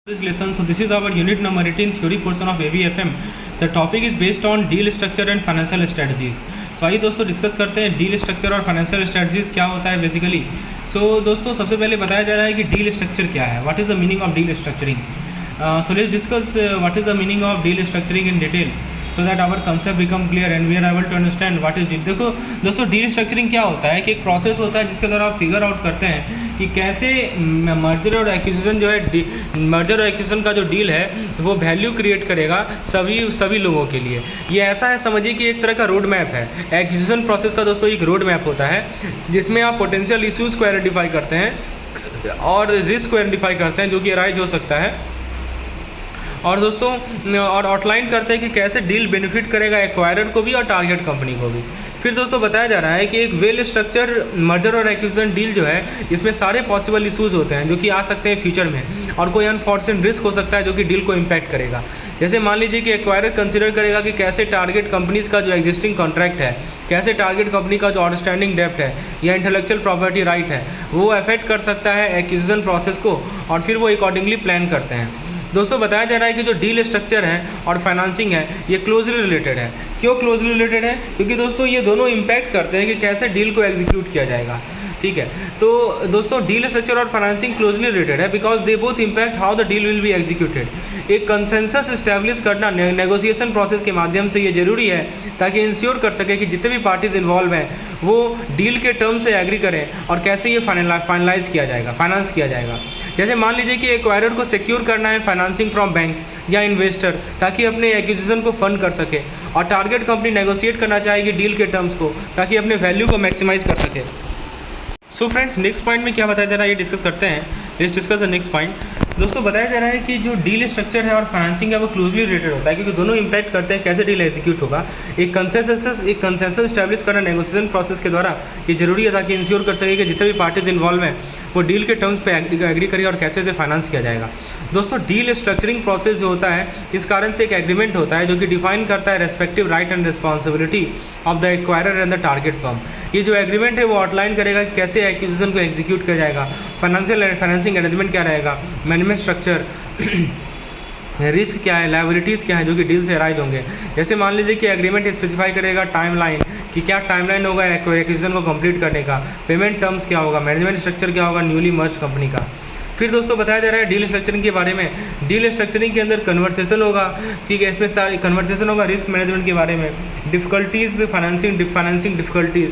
This lesson, so this is our unit number 18 theory portion of ABFM. The topic is based on deal structure and financial strategies. So आइए दोस्तों discuss करते हैं deal structure और financial strategies क्या होता है basically. सो दोस्तों सबसे पहले बताया जा रहा है कि डील स्ट्रक्चर क्या है, what is the meaning of deal structuring. So let's discuss what is the meaning of deal structuring in detail so that our concept become clear and we are able to understand what is deal. देखो दोस्तों deal structuring क्या होता है कि एक process होता है जिसके द्वारा आप फिगर आउट करते हैं कि कैसे मर्जर और एक्विजिशन जो है मर्जर और एक्विजिशन का जो डील है वो वैल्यू क्रिएट करेगा सभी लोगों के लिए. ये ऐसा है समझिए कि एक तरह का रोड मैप है. एक्विजिशन प्रोसेस का दोस्तों एक रोड मैप होता है जिसमें आप पोटेंशियल इश्यूज़ को आइडेंटिफाई करते हैं और रिस्क को आइडेंटिफाई करते हैं जो कि अराइज हो सकता है, और दोस्तों और आउटलाइन करते हैं कि कैसे डील बेनिफिट करेगा एक्वायरर को भी और टारगेट कंपनी को भी. फिर दोस्तों बताया जा रहा है कि एक वेल स्ट्रक्चर मर्जर और एक्विजिशन डील जो है इसमें सारे पॉसिबल इश्यूज़ होते हैं जो कि आ सकते हैं फ्यूचर में, और कोई अनफॉर्चुनेट रिस्क हो सकता है जो कि डील को इम्पैक्ट करेगा. जैसे मान लीजिए कि एक्वायरर कंसिडर करेगा कि कैसे टारगेट कंपनीज़ का जो एग्जिस्टिंग कॉन्ट्रैक्ट है, कैसे टारगेट कंपनी का जो आउटस्टैंडिंग डेब्ट है या इंटेलेक्चुअल प्रॉपर्टी राइट है वो अफेक्ट कर सकता है एक्विजिशन प्रोसेस को, और फिर वो अकॉर्डिंगली प्लान करते हैं. दोस्तों बताया जा रहा है कि जो डील स्ट्रक्चर है और फाइनेंसिंग है ये क्लोजली रिलेटेड है. क्यों क्लोजली रिलेटेड है? क्योंकि दोस्तों ये दोनों इम्पैक्ट करते हैं कि कैसे डील को एग्जीक्यूट किया जाएगा. ठीक है, तो दोस्तों डील स्ट्रक्चर और फाइनेंसिंग क्लोजली रिलेटेड है because they both impact how the deal will be executed. एक कंसेंसस इस्टेब्लिश करना नेगोशिएशन प्रोसेस के माध्यम से ये जरूरी है ताकि इंश्योर कर सके कि जितने भी पार्टीज इन्वॉल्व हैं वो डील के टर्म से एग्री करें और कैसे ये फाइनलाइज किया जाएगा, फाइनेंस किया जाएगा. जैसे मान लीजिए कि एक्वायरर को सिक्योर करना है फाइनेंसिंग फ्रॉम बैंक या इन्वेस्टर ताकि अपने एक्विजिशन को फंड कर सके, और टारगेट कंपनी नेगोशिएट करना चाहेगी डील के टर्म्स को ताकि अपने वैल्यू को मैक्सिमाइज कर सके. सो फ्रेंड्स नेक्स्ट पॉइंट में क्या बताया जा रहा है ये डिस्कस करते हैं. Let's discuss the next point. दोस्तों बताया जा रहा है कि जो डील स्ट्रक्चर है और फाइनेंसिंग है वो क्लोजली रिलेटेड होता है क्योंकि दोनों इम्पैक्ट करते हैं कैसे डील एग्जीक्यूट होगा. एक कंसेंसस स्टैब्लिश करना नेगोशिएशन प्रोसेस के द्वारा ये जरूरी है ताकि इंश्योर कर सके कि जितने भी पार्टीज इन्वॉल्व हैं वो डील के टर्म्स पे एग्री करें और कैसे से फाइनेंस किया जाएगा. दोस्तों डील स्ट्रक्चरिंग प्रोसेस जो होता है इस कारण से एक एग्रीमेंट होता है जो कि डिफाइन करता है respective right and responsibility of the acquirer and the target firm. ये जो एग्रीमेंट है वो आउटलाइन करेगा कि कैसे एक्विजिशन को एग्जीक्यूट किया जाएगा, फाइनेंसिंग अरेंजमेंट क्या रहेगा, मैनेजमेंट स्ट्रक्चर, रिस्क क्या है, लायबिलिटीज़ क्या है जो कि डील से अराइज होंगे. जैसे मान लीजिए कि एग्रीमेंट स्पेसिफाई करेगा टाइमलाइन कि क्या टाइमलाइन होगा एक्विजिशन को कंप्लीट करने का, पेमेंट टर्म्स क्या होगा, मैनेजमेंट स्ट्रक्चर क्या होगा न्यूली मर्ज कंपनी का. फिर दोस्तों बताया जा रहा है डील स्ट्रक्चरिंग के बारे में. डील स्ट्रक्चरिंग के अंदर कन्वर्सेशन होगा, ठीक है, इसमें सारी कन्वर्सेशन होगा रिस्क मैनेजमेंट के बारे में, डिफ़िकल्टीज़ फाइनेंसिंग डिफ़िकल्टीज़.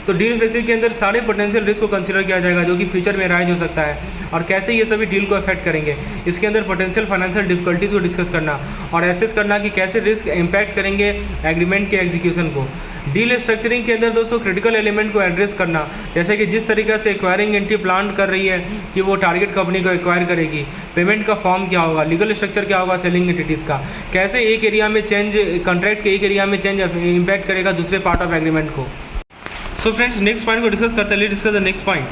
तो डील स्ट्रक्चर के अंदर सारे पोटेंशियल रिस्क को कंसीडर किया जाएगा जो कि फ्यूचर में राइज हो सकता है और कैसे ये सभी डील को अफेक्ट करेंगे. इसके अंदर पोटेंशियल फाइनेंशियल डिफिकल्टीज़ को डिस्कस करना और एसेस करना कि कैसे रिस्क इम्पैक्ट करेंगे एग्रीमेंट के एग्जीक्यूशन को. डील स्ट्रक्चरिंग के अंदर दोस्तों क्रिटिकल एलिमेंट को एड्रेस करना, जैसे कि जिस तरीके से एक्वायरिंग एंटिटी प्लान कर रही है कि वो टारगेट कंपनी को एक्वायर करेगी, पेमेंट का फॉर्म क्या होगा, लीगल स्ट्रक्चर क्या होगा सेलिंग एंटिटीज़ का, कैसे एक एरिया में चेंज कॉन्ट्रैक्ट के एक एरिया में चेंज इम्पैक्ट करेगा दूसरे पार्ट ऑफ एग्रीमेंट को. सो फ्रेंड्स नेक्स्ट पॉइंट को डिस्कस करते हैं. Let's discuss the next point.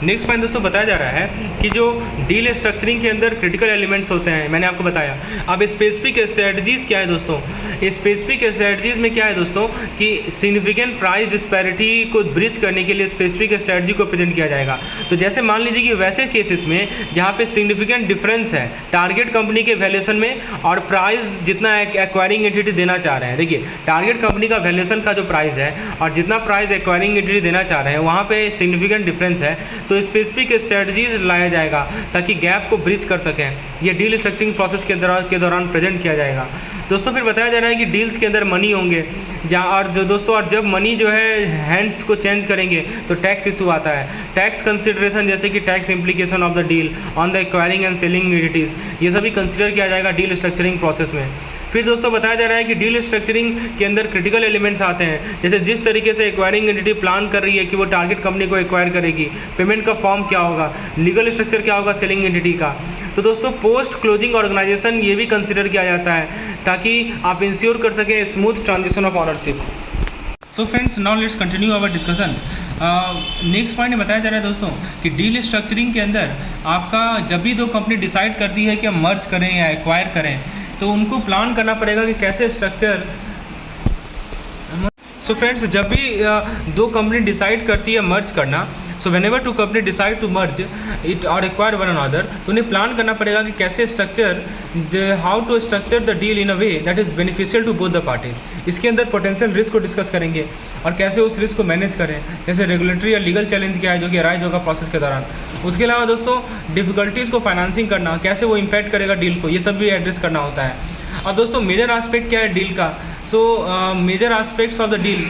Next point दोस्तों बताया जा रहा है कि जो डील स्ट्रक्चरिंग के अंदर क्रिटिकल एलिमेंट्स होते हैं मैंने आपको बताया. अब स्पेसिफिक स्ट्रेटजीज़ क्या है दोस्तों? स्पेसिफिक स्ट्रेटजीज़ में क्या है दोस्तों कि सिग्निफिकेंट प्राइस डिस्पैरिटी को ब्रिज करने के लिए स्पेसिफिक स्ट्रेटजी को प्रेजेंट किया जाएगा. तो जैसे मान लीजिए कि वैसे केसेस में जहाँ पे सिग्निफिकेंट डिफरेंस है टारगेट कंपनी के वैल्यूएशन में और प्राइस जितना एक्वायरिंग एंटिटी देना चाह रहे हैं. देखिए टारगेट कंपनी का वैल्यूएशन का जो प्राइस है और जितना प्राइस एक्वायरिंग एंटिटी देना चाह रहे हैं वहाँ पे सिग्निफिकेंट डिफरेंस है, तो स्पेसिफिक स्ट्रेटजीज लाया जाएगा ताकि गैप को ब्रिज कर सकें. ये डील स्ट्रक्चरिंग प्रोसेस के दौरान प्रेजेंट किया जाएगा. दोस्तों फिर बताया जा रहा है कि डील्स के अंदर मनी होंगे जहाँ और जो दोस्तों और जब मनी जो है हैंड्स को चेंज करेंगे तो टैक्स इशू आता है. टैक्स कंसिडरेशन जैसे कि tax implication of the deal on the acquiring and selling entities ये सभी कंसिडर किया जाएगा डील स्ट्रक्चरिंग प्रोसेस में. फिर दोस्तों बताया जा रहा है कि डील स्ट्रक्चरिंग के अंदर क्रिटिकल एलिमेंट्स आते हैं, जैसे जिस तरीके से एक्वायरिंग एंटिटी प्लान कर रही है कि वो टारगेट कंपनी को एक्वायर करेगी, पेमेंट का फॉर्म क्या होगा, लीगल स्ट्रक्चर क्या होगा सेलिंग एंटिटी का. तो दोस्तों पोस्ट क्लोजिंग ऑर्गेनाइजेशन ये भी कंसिडर किया जाता है ताकि आप इंश्योर कर सकें smooth transition of ownership. So friends now let's continue our discussion. Next point में बताया जा रहा है दोस्तों कि डील स्ट्रक्चरिंग के अंदर आपका जब भी दो कंपनी डिसाइड करती है कि हम मर्ज करें या एक्वायर करें तो उनको प्लान करना पड़ेगा कि कैसे स्ट्रक्चर. सो फ्रेंड्स जब भी दो कंपनी डिसाइड करती है मर्ज करना so whenever two company decide to merge it और एक्वायर वन अनदर, तो उन्हें प्लान करना पड़ेगा कि कैसे how to structure the deal in a way that is beneficial to both the parties. इसके अंदर पोटेंशियल रिस्क को डिस्कस करेंगे और कैसे उस रिस्क को मैनेज करें, जैसे रेगुलेटरी या लीगल चैलेंज क्या है जो कि अराइज होगा प्रोसेस के दौरान। उसके अलावा दोस्तों डिफिकल्टीज़ को फाइनेंसिंग करना, कैसे वो इम्पैक्ट करेगा डील को, ये सब भी एड्रेस करना होता है। और दोस्तों मेजर एस्पेक्ट क्या है डील का, so major aspects of the deal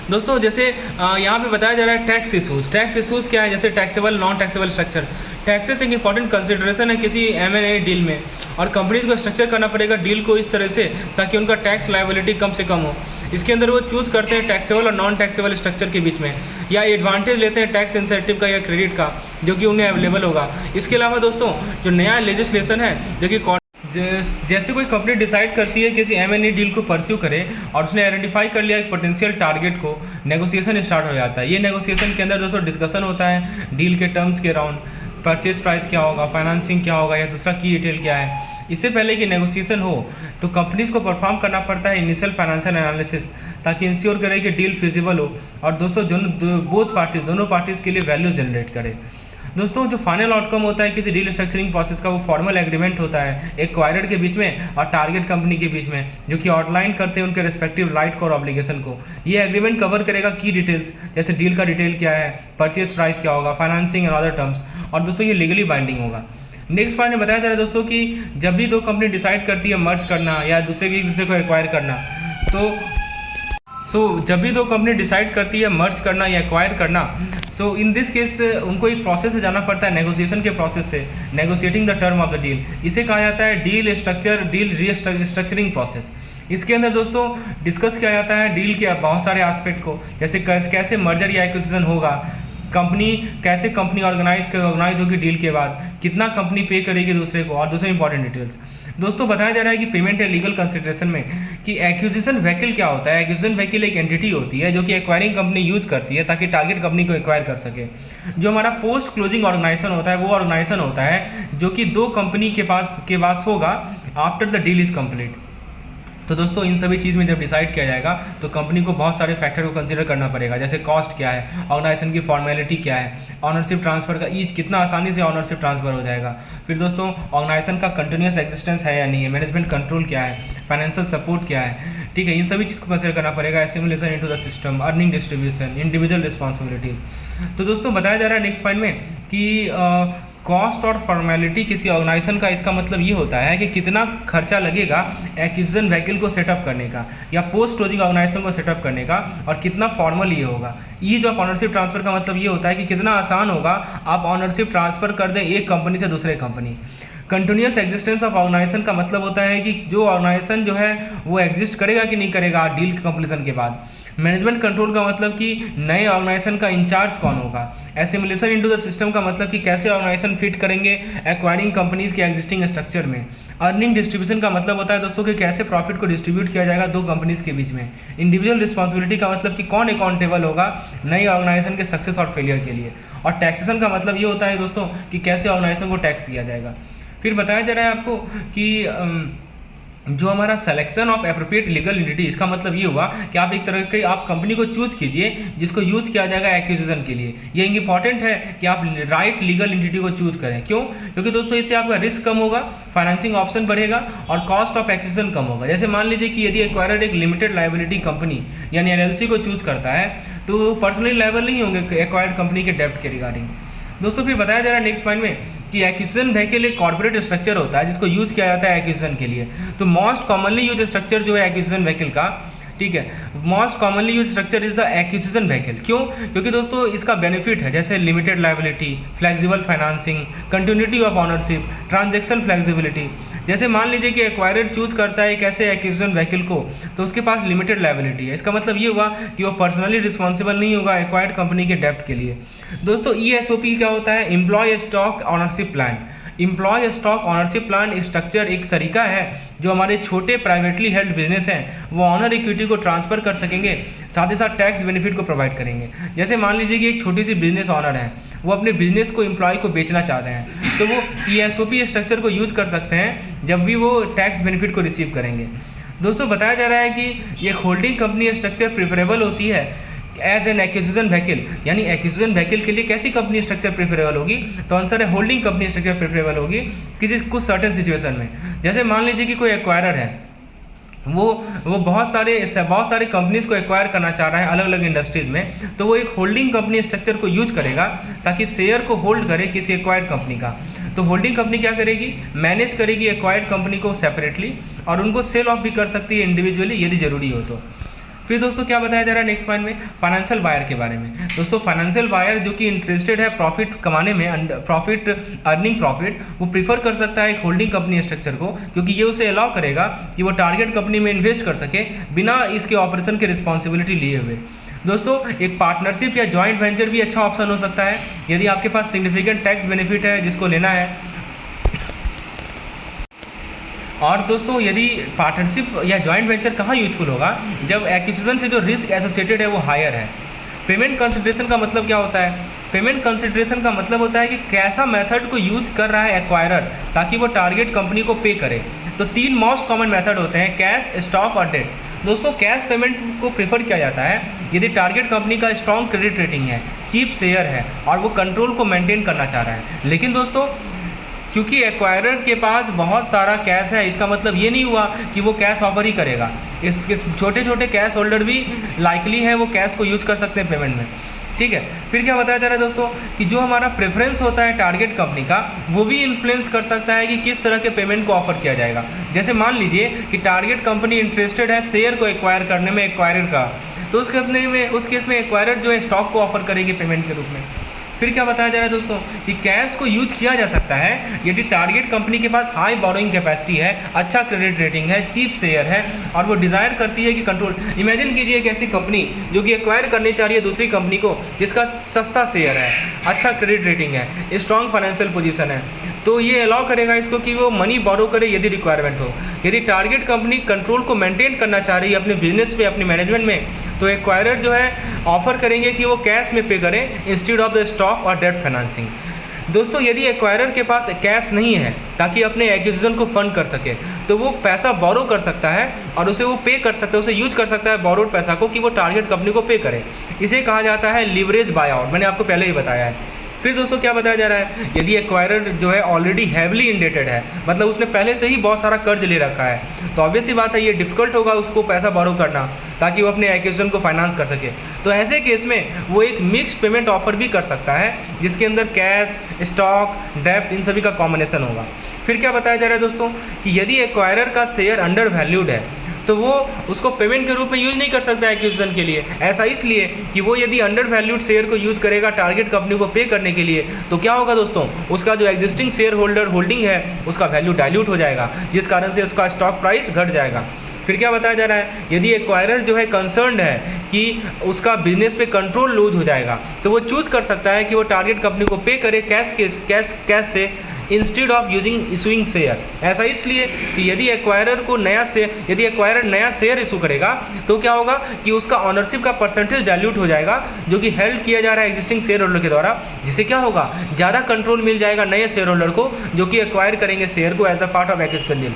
दोस्तों, जैसे यहाँ पे बताया जा रहा है टैक्स इशूज़। टैक्स इशूज़ क्या है, जैसे taxable non taxable structure. Taxes एक इंपॉर्टेंट कंसिडरेशन है किसी M&A डील में, और कंपनीज को स्ट्रक्चर करना पड़ेगा डील को इस तरह से ताकि उनका टैक्स लायबिलिटी कम से कम हो। इसके अंदर वो चूज़ करते हैं टैक्सेबल और नॉन टैक्सेबल स्ट्रक्चर के बीच में, या एडवांटेज लेते हैं टैक्स इंसेंटिव का या क्रेडिट का जो कि उन्हें अवेलेबल होगा। इसके अलावा दोस्तों जो नया लेजिस्लेशन है जो कि जैसे कोई कंपनी डिसाइड करती है किसी M&A डील को परस्यू करे और उसने आइडेंटिफाई कर लिया एक पोटेंशियल टारगेट को, नेगोशिएशन स्टार्ट हो जाता है। ये नेगोशिएशन के अंदर दोस्तों डिस्कशन होता है डील के टर्म्स के अराउंड, परचेज प्राइस क्या होगा, फाइनेंसिंग क्या होगा, या दूसरा की डिटेल क्या है। इससे पहले कि नेगोशिएशन हो तो कंपनीज को परफॉर्म करना पड़ता है इनिशियल फाइनेंशियल एनालिसिस, ताकि इंश्योर करे कि डील फिजिबल हो और दोस्तों दोनों पार्टीज़ के लिए वैल्यू जनरेट करे। दोस्तों जो फाइनल आउटकम होता है किसी डील स्ट्रक्चरिंग प्रोसेस का, वो फॉर्मल एग्रीमेंट होता है एक्वायर्ड के बीच में और टारगेट कंपनी के बीच में, जो कि आउटलाइन करते हैं उनके रिस्पेक्टिव राइट को और ऑब्लिगेशन को। ये एग्रीमेंट कवर करेगा की डिटेल्स, जैसे डील का डिटेल क्या है, परचेज प्राइस क्या होगा, फाइनेंसिंग एंड अदर टर्म्स, और दोस्तों ये लीगली बाइंडिंग होगा। नेक्स्ट पॉइंट में बताया जा रहा है दोस्तों कि जब भी दो कंपनी डिसाइड करती है मर्ज करना या दूसरे को एक्वायर करना, जब भी दो कंपनी डिसाइड करती है मर्ज करना या एक्वायर करना, सो इन दिस केस उनको एक प्रोसेस से जाना पड़ता है, नेगोशिएशन के प्रोसेस से, negotiating the term of the deal. इसे कहा जाता है डील रीस्ट्रक्चरिंग प्रोसेस। इसके अंदर दोस्तों डिस्कस किया जाता है डील के बहुत सारे एस्पेक्ट को, जैसे कैसे मर्जर या एक्विजिशन होगा, कैसे कंपनी ऑर्गेनाइज होगी डील के बाद, कितना कंपनी पे करेगी दूसरे को, और दूसरे इंपॉर्टेंट डिटेल्स। दोस्तों बताया जा रहा है कि पेमेंट या लीगल कंसिडरेशन में कि एक्विजिशन व्हीकल क्या होता है। एक्विजिशन व्हीकल एक एंटिटी होती है जो कि एक्वायरिंग कंपनी यूज करती है ताकि टारगेट कंपनी को एक्वायर कर सके। जो हमारा पोस्ट क्लोजिंग ऑर्गेनाइजेशन होता है वो ऑर्गेनाइजेशन होता है जो कि दो कंपनी के पास होगा after the deal is complete. तो दोस्तों इन सभी चीज़ में जब डिसाइड किया जाएगा तो कंपनी को बहुत सारे फैक्टर को कंसीडर करना पड़ेगा, जैसे कॉस्ट क्या है, ऑर्गेनाइजेशन की फॉर्मेलिटी क्या है, ऑनरशिप ट्रांसफर का ईज कितना आसानी से ऑनरशिप ट्रांसफर हो जाएगा, फिर दोस्तों ऑर्गेनाइजेशन का कंटिन्यूस एग्जिस्टेंस है या नहीं है, मैनेजमेंट कंट्रोल क्या है, फाइनेंशियल सपोर्ट क्या है, ठीक है, इन सभी चीज़ को कंसीडर करना पड़ेगा। Assimilation into the system, earning distribution, individual responsibility. तो दोस्तों बताया जा रहा है नेक्स्ट पॉइंट में कि कॉस्ट और फॉर्मेलिटी किसी ऑर्गेनाइजेशन का, इसका मतलब ये होता है कि कितना खर्चा लगेगा एक्विजिशन व्हीकल को सेटअप करने का या पोस्ट क्लोजिंग ऑर्गेनाइजेशन को सेटअप करने का, और कितना फॉर्मल ये होगा। ईज ऑफ ऑनरशिप ट्रांसफर का मतलब ये होता है कि कितना आसान होगा आप ऑनरशिप ट्रांसफर कर दें एक कंपनी से दूसरे कंपनी। कंटिन्यूस एग्जिस्टेंस ऑफ ऑर्गेनाइजेशन का मतलब होता है कि जो ऑर्गेनाइजेशन जो है वो एग्जिस्ट करेगा कि नहीं करेगा डील कंप्लीशन के बाद। मैनेजमेंट कंट्रोल का मतलब कि नए ऑर्गेनाइजेशन का इंचार्ज कौन होगा। एसिमुलेशन इनटू द सिस्टम का मतलब कि कैसे ऑर्गेनाइजेशन फिट करेंगे एक्वायरिंग कंपनीज के एग्जिस्टिंग स्ट्रक्चर में। अर्निंग डिस्ट्रीब्यूशन का मतलब होता है दोस्तों कि कैसे प्रॉफिट को डिस्ट्रीब्यूट किया जाएगा दो कंपनीज के बीच में। इंडिविजुअल रिस्पॉन्सिबिलिटी का मतलब कि कौन अकाउंटेबल होगा नई ऑर्गेनाइजेशन के सक्सेस और फेलियर के लिए। और टैक्सेशन का मतलब ये होता है दोस्तों कि कैसे ऑर्गेनाइजेशन को टैक्स दिया जाएगा। फिर बताया जा रहा है आपको कि जो हमारा selection of appropriate legal entity, इसका मतलब ये हुआ कि आप एक तरह के आप कंपनी को चूज कीजिए जिसको यूज किया जाएगा एक्विजिशन के लिए। ये इंपॉर्टेंट है कि आप राइट लीगल एंटिटी को चूज करें। क्यों? क्योंकि दोस्तों इससे आपका रिस्क कम होगा, फाइनेंसिंग ऑप्शन बढ़ेगा और कॉस्ट ऑफ एक्विजिशन कम होगा। जैसे मान लीजिए कि यदि एक्वायरर एक लिमिटेड लायबिलिटी कंपनी यानी LLC को चूज करता है तो पर्सनली लायबल नहीं होंगे एक्वायर्ड कंपनी के डेप्ट के रिगार्डिंग। दोस्तों फिर बताया जा रहा है नेक्स्ट पॉइंट में कि एक्विजिशन व्हीकल एक कॉर्पोरेट स्ट्रक्चर होता है जिसको यूज़ किया जाता है एक्विजिशन के लिए। तो मोस्ट कॉमनली यूज स्ट्रक्चर जो है एक्विजिशन व्हीकल का, ठीक है, most commonly use structure is the acquisition vehicle. क्यों? क्योंकि दोस्तों इसका बेनिफिट है जैसे limited liability, flexible financing, continuity of ownership, transaction flexibility. जैसे मान लीजिए कि एक्वायरर चूज करता है कैसे एक्विजिशन व्हीकल को, तो उसके पास लिमिटेड लायबिलिटी है। इसका मतलब ये हुआ कि वो पर्सनली रिस्पॉन्सिबल नहीं होगा एक्वायर्ड कंपनी के डेप्ट के लिए। दोस्तों ESOP क्या होता है? Employ stock ownership plan. Employ stock ownership plan एक स्ट्रक्चर, एक तरीका है जो हमारे छोटे प्राइवेटली हेल्ड बिजनेस हैं वो ऑनर इक्विटी को ट्रांसफर कर सकेंगे, साथ ही साथ टैक्स बेनिफिट को प्रोवाइड करेंगे। जैसे मान लीजिए कि एक छोटी सी बिजनेस ऑनर है, वो अपने बिजनेस को एम्प्लॉय को बेचना चाहते हैं तो वो ESOP स्ट्रक्चर को यूज़ कर सकते हैं जब भी वो टैक्स बेनिफिट को रिसीव करेंगे। दोस्तों बताया जा रहा है कि ये होल्डिंग कंपनी स्ट्रक्चर प्रेफरेबल होती है एज एन एक्विजिशन व्हीकल, यानी एक्विजिशन व्हीकल के लिए कैसी कंपनी स्ट्रक्चर प्रेफरेबल होगी? तो आंसर है होल्डिंग कंपनी स्ट्रक्चर प्रेफरेबल होगी किसी कुछ सर्टेन सिचुएशन में। जैसे मान लीजिए कि कोई एक्वायरर है, वो बहुत सारे कंपनीज को एक्वायर करना चाह रहा है अलग अलग इंडस्ट्रीज में, तो वो एक होल्डिंग कंपनी स्ट्रक्चर को यूज करेगा ताकि शेयर को होल्ड करे किसी एक्वायर्ड कंपनी का। तो होल्डिंग कंपनी क्या करेगी? मैनेज करेगी एक्वायर्ड कंपनी को सेपरेटली और उनको सेल ऑफ भी कर सकती है इंडिविजुअली यदि जरूरी हो तो। फिर दोस्तों क्या बताया जा रहा है नेक्स्ट पॉइंट में? फाइनेंशियल बायर के बारे में। दोस्तों फाइनेंशियल बायर जो कि इंटरेस्टेड है प्रॉफिट कमाने में, अर्निंग प्रॉफिट, वो प्रीफर कर सकता है एक होल्डिंग कंपनी स्ट्रक्चर को, क्योंकि ये उसे अलाउ करेगा कि वो टारगेट कंपनी में इन्वेस्ट कर सके बिना इसके ऑपरेशन की रिस्पॉन्सिबिलिटी लिए हुए। दोस्तों एक पार्टनरशिप या जॉइंट वेंचर भी अच्छा ऑप्शन हो सकता है यदि आपके पास सिग्निफिकेंट टैक्स बेनिफिट है जिसको लेना है। और दोस्तों यदि पार्टनरशिप या जॉइंट वेंचर कहाँ यूजफुल होगा? जब एक्विजिशन से जो रिस्क एसोसिएटेड है वो हायर है। पेमेंट कंसिडरेशन का मतलब क्या होता है? पेमेंट कंसिडरेशन का मतलब होता है कि कैसा मेथड को यूज कर रहा है एक्वायरर ताकि वो टारगेट कंपनी को पे करे। तो 3 मोस्ट कॉमन मेथड होते हैं, कैश, स्टॉक और डेट। दोस्तों कैश पेमेंट को प्रेफर किया जाता है यदि टारगेट कंपनी का स्ट्रॉन्ग क्रेडिट रेटिंग है, चीप शेयर है और वो कंट्रोल को मेंटेन करना चाह रहा है। लेकिन दोस्तों क्योंकि एक्वायरर के पास बहुत सारा कैश है, इसका मतलब ये नहीं हुआ कि वो कैश ऑफर ही करेगा। इसके छोटे छोटे कैश होल्डर भी लाइकली है वो कैश को यूज कर सकते हैं पेमेंट में, ठीक है। फिर क्या बताया जा रहा है दोस्तों कि जो हमारा प्रेफरेंस होता है टारगेट कंपनी का, वो भी इन्फ्लुएंस कर सकता है कि किस तरह के पेमेंट को ऑफर किया जाएगा। जैसे मान लीजिए कि टारगेट कंपनी इंटरेस्टेड है शेयर को एक्वायर करने में एक्वायरर का, तो उस केस में एक्वायरर जो है स्टॉक को ऑफर करेगी पेमेंट के रूप में। फिर क्या बताया जा रहा है दोस्तों कि कैश को यूज किया जा सकता है यदि टारगेट कंपनी के पास हाई बोरोइंग कैपेसिटी है, अच्छा क्रेडिट रेटिंग है, चीप शेयर है और वो डिज़ायर करती है कि कंट्रोल। इमेजिन कीजिए एक ऐसी कंपनी जो कि एक्वायर करनी चाह रही है दूसरी कंपनी को जिसका सस्ता शेयर है, अच्छा क्रेडिट रेटिंग है, स्ट्रॉन्ग फाइनेंशियल पोजीशन है, तो ये अलाउ करेगा इसको कि वो मनी बोरो करे यदि रिक्वायरमेंट हो। यदि टारगेट कंपनी कंट्रोल को मेंटेन करना चाह रही है अपने बिजनेस पे, अपने मैनेजमेंट में, तो एक्वायरर जो है ऑफर करेंगे कि वो कैश में पे करें इंस्टेड ऑफ द स्टॉक और डेट फाइनेंसिंग। दोस्तों यदि एक्वायरर के पास कैश नहीं है ताकि अपने एक्विजिशन को फंड कर सके, तो वो पैसा बोरो कर सकता है और उसे वो पे कर सकता है, उसे यूज कर सकता है बोरोड पैसा को कि वो टारगेट कंपनी को पे करे। इसे कहा जाता है लीवरेज बाय आउट, मैंने आपको पहले ही बताया है। फिर दोस्तों क्या बताया जा रहा है, यदि एक्वायरर जो है ऑलरेडी हैवली इंडेटेड है, मतलब उसने पहले से ही बहुत सारा कर्ज ले रखा है, तो ऑब्वियस सी बात है ये डिफिकल्ट होगा उसको पैसा बोरो करना ताकि वो अपने एक्विजिशन को फाइनेंस कर सके। तो ऐसे केस में वो एक मिक्स्ड पेमेंट ऑफर भी कर सकता है जिसके अंदर कैश, स्टॉक, डेब्ट इन सभी का कॉम्बिनेशन होगा। फिर क्या बताया जा रहा है दोस्तों कि यदि एक्वायरर का शेयर अंडर वैल्यूड है तो वो उसको पेमेंट के रूप में यूज नहीं कर सकता एक्विजिशन के लिए। ऐसा इसलिए कि वो यदि अंडर वैल्यूड शेयर को यूज करेगा टारगेट कंपनी को पे करने के लिए, तो क्या होगा दोस्तों, उसका जो एग्जिस्टिंग शेयर होल्डर होल्डिंग है उसका वैल्यू डाइल्यूट हो जाएगा, जिस कारण से उसका स्टॉक प्राइस घट जाएगा। फिर क्या बताया जा रहा है, यदि एक्वायरर जो है कंसर्न्ड है कि उसका बिजनेस पे कंट्रोल लूज हो जाएगा, तो वो चूज कर सकता है कि वो टारगेट कंपनी को पे करे कैश से instead of using issuing share. ऐसा इसलिए कि यदि एक्वायरर नया शेयर इशू करेगा तो क्या होगा कि उसका ऑनरशिप का परसेंटेज डाइल्यूट हो जाएगा जो कि हेल्ड किया जा रहा है एग्जिस्टिंग शेयर होल्डर के द्वारा, जिससे क्या होगा, ज़्यादा कंट्रोल मिल जाएगा नए शेयर होल्डर को जो कि एक्वायर करेंगे शेयर को as a part of acquisition deal.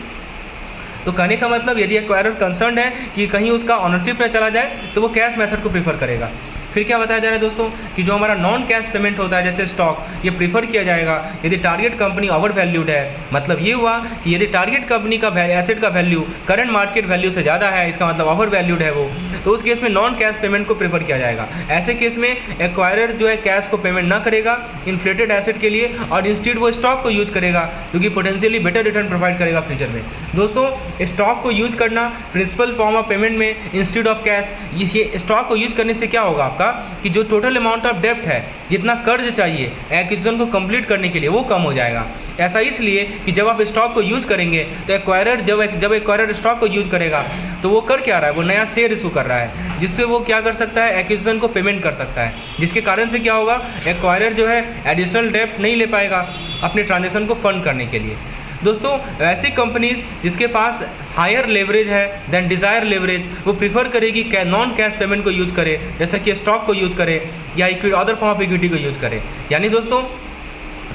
तो कहने का मतलब यदि एक्वायरर कंसर्न है कि कहीं उसका ऑनरशिप में चला जाए तो वो कैश मेथड को प्रीफर करेगा। फिर क्या बताया जा रहा है दोस्तों कि जो हमारा नॉन कैश पेमेंट होता है जैसे स्टॉक, ये प्रीफर किया जाएगा यदि टारगेट कंपनी ओवर वैल्यूड है। मतलब ये हुआ कि यदि टारगेट कंपनी का एसेट का वैल्यू करंट मार्केट वैल्यू से ज़्यादा है, इसका मतलब ओवर वैल्यूड है वो, तो उस केस में नॉन कैश पेमेंट को प्रीफर किया जाएगा। ऐसे केस में एक्वायरर जो है कैश को पेमेंट ना करेगा इन्फ्लेटेड एसेट के लिए और इंस्टेड वो स्टॉक को यूज करेगा क्योंकि पोटेंशियली बेटर रिटर्न प्रोवाइड करेगा फ्यूचर में। दोस्तों स्टॉक को यूज करना प्रिंसिपल फॉर्म ऑफ पेमेंट में इंस्टेड ऑफ कैश, ये स्टॉक को यूज करने से क्या होगा आपका कि जो टोटल अमाउंट ऑफ डेब्ट है, जितना कर्ज चाहिए एक्विजिशन को कंप्लीट करने के लिए, वो कम हो जाएगा। ऐसा इसलिए कि जब आप स्टॉक को यूज करेंगे तो एक्वायरर जब एक्वायरर स्टॉक को यूज करेगा तो वो कर क्या रहा है, वो नया शेयर इशू कर रहा है जिससे वो क्या कर सकता है, एक्विजिशन को पेमेंट कर सकता है, जिसके कारण से क्या होगा, एक्वायरर जो है एडिशनल डेब्ट नहीं ले पाएगा अपने ट्रांजेक्शन को फंड करने के लिए। दोस्तों ऐसी कंपनीज जिसके पास हायर लेवरेज है देन डिज़ायर लेवरेज, वो प्रीफर करेगी नॉन कैश पेमेंट को यूज करे, जैसे कि स्टॉक को यूज करे या अदर फॉर्म ऑफ इक्विटी को यूज करे। यानी दोस्तों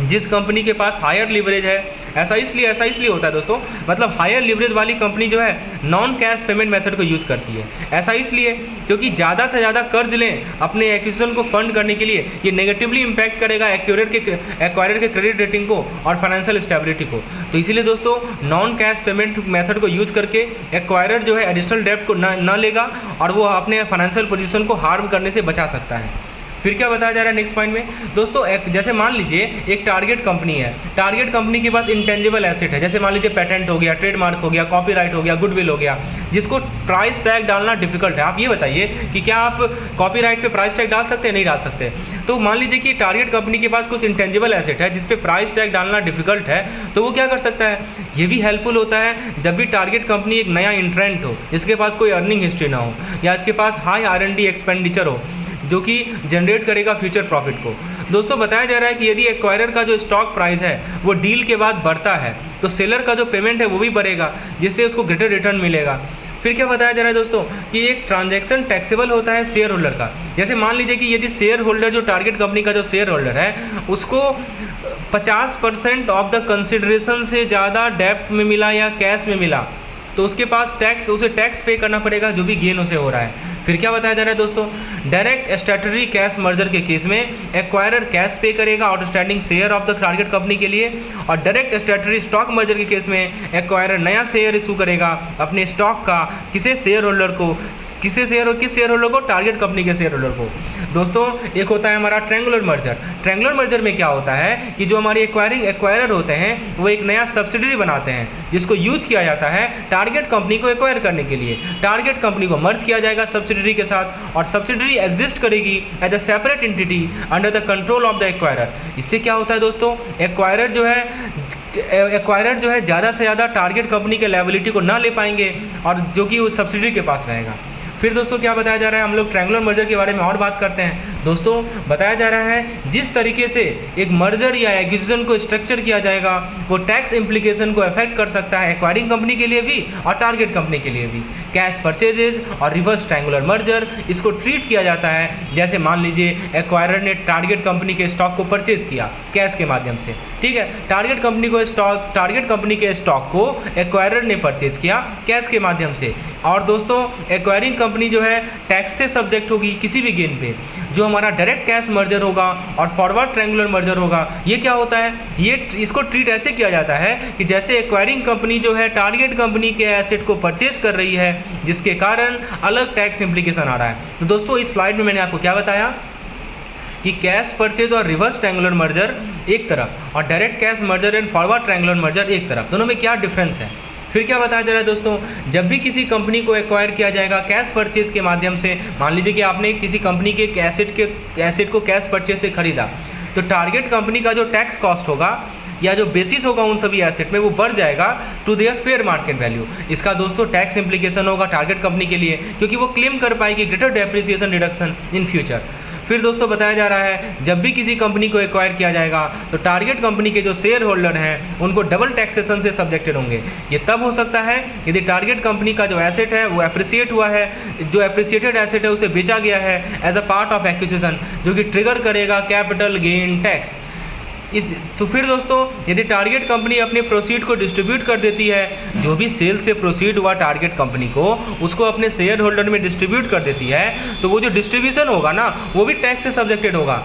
जिस कंपनी के पास हायर लीवरेज है ऐसा इसलिए होता है दोस्तों, मतलब हायर लिवरेज वाली कंपनी जो है नॉन कैश पेमेंट मेथड को यूज करती है। ऐसा इसलिए क्योंकि ज़्यादा से ज़्यादा कर्ज लें अपने एक्विजिशन को फंड करने के लिए, ये नेगेटिवली इम्पैक्ट करेगा एक्वायरर के क्रेडिट रेटिंग को और फाइनेंशियल स्टेबिलिटी को। तो इसीलिए दोस्तों नॉन कैश पेमेंट मेथड को यूज करके एक्वायरर जो है एडिशनल डेब्ट को न लेगा और वो अपने फाइनेंशियल पोजीशन को हार्म करने से बचा सकता है। फिर क्या बताया जा रहा है नेक्स्ट पॉइंट में दोस्तों, जैसे मान लीजिए एक टारगेट कंपनी है, टारगेट कंपनी के पास इंटेंजिबल एसेट है, जैसे मान लीजिए पेटेंट हो गया, ट्रेडमार्क हो गया, कॉपीराइट हो गया, गुडविल हो गया, जिसको प्राइस टैग डालना डिफिकल्ट है। आप ये बताइए कि क्या आप कॉपीराइट पे प्राइस टैग डाल सकते हैं? नहीं डाल सकते। तो मान लीजिए कि टारगेट कंपनी के पास कुछ इंटेंजिबल एसेट है जिस पे प्राइस टैग डालना डिफिकल्ट है, तो वो क्या कर सकता है? ये भी हेल्पफुल होता है जब भी टारगेट कंपनी एक नया इंट्रेंट हो, जिसके पास कोई अर्निंग हिस्ट्री ना हो, या इसके पास हाई R&D एक्सपेंडिचर हो जो कि जनरेट करेगा फ्यूचर प्रॉफिट को। दोस्तों बताया जा रहा है कि यदि एक्वायरर का जो स्टॉक प्राइस है वो डील के बाद बढ़ता है तो सेलर का जो पेमेंट है वो भी बढ़ेगा, जिससे उसको ग्रेटर रिटर्न मिलेगा। फिर क्या बताया जा रहा है दोस्तों कि एक ट्रांजैक्शन टैक्सेबल होता है शेयर होल्डर का। जैसे मान लीजिए कि यदि शेयर होल्डर जो टारगेट कंपनी का जो शेयर होल्डर है उसको 50% ऑफ द कंसिडरेशन से ज़्यादा डेब्ट में मिला या कैश में मिला, तो उसके पास उसे टैक्स पे करना पड़ेगा जो भी गेन उसे हो रहा है। फिर क्या बताया जा रहा है दोस्तों, डायरेक्ट स्टैट्यूटरी कैश मर्जर के केस में एक्वायरर कैश पे करेगा outstanding share of the target company के लिए, और डायरेक्ट स्टैट्यूटरी स्टॉक मर्जर के केस में एक्वायरर नया शेयर इशू करेगा अपने स्टॉक का किस शेयर होल्डर को? टारगेट कंपनी के शेयर होल्डर को। दोस्तों एक होता है हमारा ट्रायंगुलर मर्जर। ट्रायंगुलर मर्जर में क्या होता है कि जो हमारी एक्वायरर होते हैं वो एक नया सब्सिडरी बनाते हैं जिसको यूज किया जाता है टारगेट कंपनी को एक्वायर करने के लिए। टारगेट कंपनी को मर्ज किया जाएगा सब्सिडरी के साथ और सब्सिडरी एग्जिस्ट करेगी as a separate entity under the control of the acquirer. इससे क्या होता है दोस्तों, एक्वायरर जो है ज़्यादा से ज़्यादा टारगेट कंपनी के लायबिलिटी को ना ले पाएंगे और जो कि उस सब्सिडरी के पास रहेगा। फिर दोस्तों क्या बताया जा रहा है, हम लोग ट्रायंगुलर मर्जर के बारे में और बात करते हैं। दोस्तों बताया जा रहा है जिस तरीके से एक मर्जर या एक्विजिशन को स्ट्रक्चर किया जाएगा वो टैक्स इम्प्लीकेशन को अफेक्ट कर सकता है एक्वायरिंग कंपनी के लिए भी और टारगेट कंपनी के लिए भी। कैश परचेजेज और रिवर्स ट्रायंगुलर मर्जर इसको ट्रीट किया जाता है जैसे मान लीजिए एक्वायरर ने टारगेट कंपनी के स्टॉक को परचेज किया कैश के माध्यम से, ठीक है, टारगेट कंपनी के स्टॉक को एक्वायरर ने परचेज किया कैश के माध्यम से। और दोस्तों एक्वायरिंग कंपनी जो है टैक्स से सब्जेक्ट होगी किसी भी गेन पे। जो हमारा डायरेक्ट कैश मर्जर होगा और फॉरवर्ड ट्रायंगुलर मर्जर होगा, ये क्या होता है, ये इसको ट्रीट ऐसे किया जाता है कि जैसे एक्वायरिंग कंपनी जो है टारगेट कंपनी के एसेट को परचेज कर रही है जिसके कारण अलग टैक्स इम्प्लीकेशन आ रहा है। तो दोस्तों इस स्लाइड में मैंने आपको क्या बताया कि कैश परचेज और रिवर्स ट्रायंगुलर मर्जर एक तरफ और direct cash merger and forward triangular merger एक तरफ, दोनों में क्या डिफरेंस है। फिर क्या बताया जा रहा है दोस्तों, जब भी किसी कंपनी को एक्वायर किया जाएगा कैश परचेज के माध्यम से, मान लीजिए कि आपने किसी कंपनी के एसेट को कैश परचेज से खरीदा, तो टारगेट कंपनी का जो टैक्स कॉस्ट होगा या जो बेसिस होगा उन सभी एसेट में वो बढ़ जाएगा to their fair market value. इसका दोस्तों टैक्स इम्प्लीकेशन होगा टारगेट कंपनी के लिए क्योंकि वो क्लेम कर पाएगी greater depreciation reduction in future. फिर दोस्तों बताया जा रहा है जब भी किसी कंपनी को एक्वायर किया जाएगा तो टारगेट कंपनी के जो शेयर होल्डर हैं उनको डबल टैक्सेशन से सब्जेक्टेड होंगे। ये तब हो सकता है यदि टारगेट कंपनी का जो एसेट है वो एप्रिसिएट हुआ है, जो एप्रिसिएटेड एसेट है उसे बेचा गया है as a part of acquisition, जो कि ट्रिगर करेगा कैपिटल गेन टैक्स। तो फिर दोस्तों यदि टारगेट कंपनी अपने प्रोसीड को डिस्ट्रीब्यूट कर देती है, जो भी सेल से प्रोसीड हुआ टारगेट कंपनी को उसको अपने शेयर होल्डर में डिस्ट्रीब्यूट कर देती है, तो वो जो डिस्ट्रीब्यूशन होगा ना वो भी टैक्स से सब्जेक्टेड होगा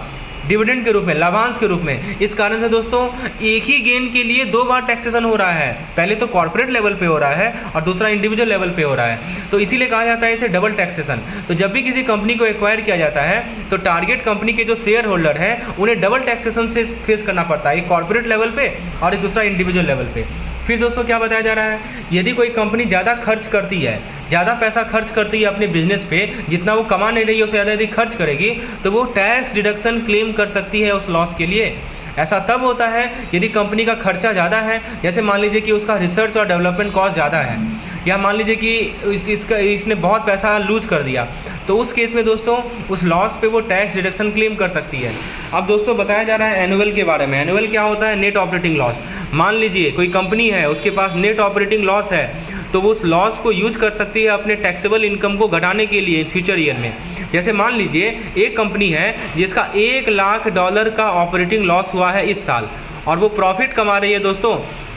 डिविडेंड के रूप में, लाभांश के रूप में। इस कारण से दोस्तों एक ही गेन के लिए दो बार टैक्सेशन हो रहा है, पहले तो कॉर्पोरेट लेवल पे हो रहा है और दूसरा इंडिविजुअल लेवल पे हो रहा है, तो इसीलिए कहा जाता है इसे डबल टैक्सेशन। तो जब भी किसी कंपनी को एक्वायर किया जाता है तो टारगेट कंपनी के जो शेयर होल्डर है उन्हें डबल टैक्सेशन से फेस करना पड़ता है, एक कॉर्पोरेट लेवल पे और एक दूसरा इंडिविजुअल लेवल पे। फिर दोस्तों क्या बताया जा रहा है, यदि कोई कंपनी ज़्यादा खर्च करती है, ज़्यादा पैसा खर्च करती है अपने बिजनेस पे, जितना वो कमा नहीं रही है उससे ज़्यादा यदि खर्च करेगी तो वो टैक्स डिडक्शन क्लेम कर सकती है उस लॉस के लिए। ऐसा तब होता है यदि कंपनी का खर्चा ज़्यादा है, जैसे मान लीजिए कि उसका रिसर्च और डेवलपमेंट कॉस्ट ज़्यादा है, या मान लीजिए कि इसने बहुत पैसा लूज कर दिया, तो उस केस में दोस्तों उस लॉस पे वो टैक्स डिडक्शन क्लेम कर सकती है। अब दोस्तों बताया जा रहा है एनुअल के बारे में। एनुअल क्या होता है, नेट ऑपरेटिंग लॉस। मान लीजिए कोई कंपनी है उसके पास नेट ऑपरेटिंग लॉस है, तो वो उस लॉस को यूज कर सकती है अपने टैक्सेबल इनकम को घटाने के लिए फ्यूचर ईयर में। जैसे मान लीजिए एक कंपनी है जिसका $1 लाख का ऑपरेटिंग लॉस हुआ है इस साल और वो प्रॉफिट कमा रही है दोस्तों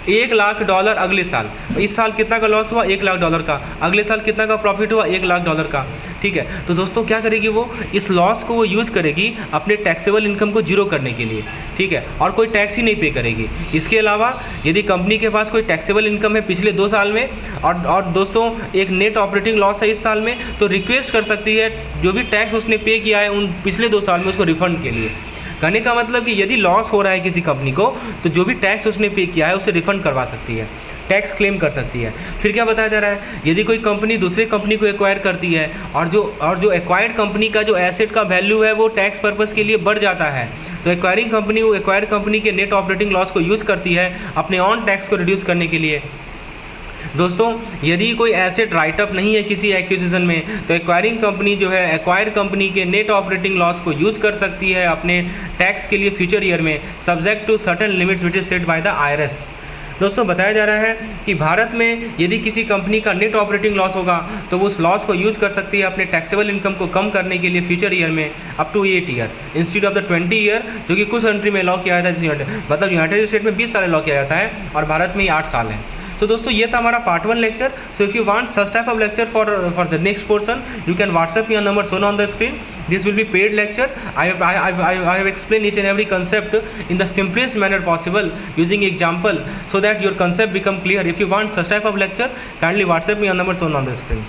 $1,00,000 अगले साल। इस साल कितना का लॉस हुआ? $1,00,000 का। अगले साल कितना का प्रॉफिट हुआ? $1,00,000 का। ठीक है, तो दोस्तों क्या करेगी वो, इस लॉस को वो यूज़ करेगी अपने टैक्सेबल इनकम को जीरो करने के लिए। ठीक है, और कोई टैक्स ही नहीं पे करेगी। इसके अलावा यदि कंपनी के पास कोई टैक्सेबल इनकम है पिछले 2 साल में और दोस्तों एक नेट ऑपरेटिंग लॉस है इस साल में, तो रिक्वेस्ट कर सकती है जो भी टैक्स उसने पे किया है उन पिछले 2 साल में उसको रिफंड के लिए। कहने का मतलब कि यदि लॉस हो रहा है किसी कंपनी को तो जो भी टैक्स उसने पे किया है उसे रिफंड करवा सकती है, टैक्स क्लेम कर सकती है। फिर क्या बताया जा रहा है, यदि कोई कंपनी दूसरे कंपनी को एक्वायर करती है और जो एक्वायर्ड कंपनी का जो एसेट का वैल्यू है वो टैक्स पर्पस के लिए बढ़ जाता है, तो एक्वायर्ड कंपनी के नेट ऑपरेटिंग लॉस को यूज़ करती है अपने ऑन टैक्स को रिड्यूस करने के लिए। दोस्तों यदि कोई एसेट राइट अप नहीं है किसी एक्विजिशन में, तो एक्वायरिंग कंपनी जो है एक्वायर्ड कंपनी के नेट ऑपरेटिंग लॉस को यूज़ कर सकती है अपने टैक्स के लिए फ्यूचर ईयर में, subject to certain limits which is set by the IRS। दोस्तों बताया जा रहा है कि भारत में यदि किसी कंपनी का नेट ऑपरेटिंग लॉस होगा तो वो उस लॉस को यूज़ कर सकती है अपने टैक्सेबल इनकम को कम करने के लिए फ्यूचर ईयर में up to 8 year instead of the 20 year, जो कि कुछ कंट्री में लॉ किया जाता है। मतलब यूनाइटेड स्टेट में 20 साल लॉ किया जाता है और भारत में 8 साल है। तो दोस्तों ये था हमारा part 1 lecture. So if you want such type of lecture for the next portion you can WhatsApp me on number shown on the screen. This will be paid lecture. I have explained each and every concept in the simplest manner possible using example so that your concept become clear. If you want such type of lecture, kindly WhatsApp me on number shown on the screen.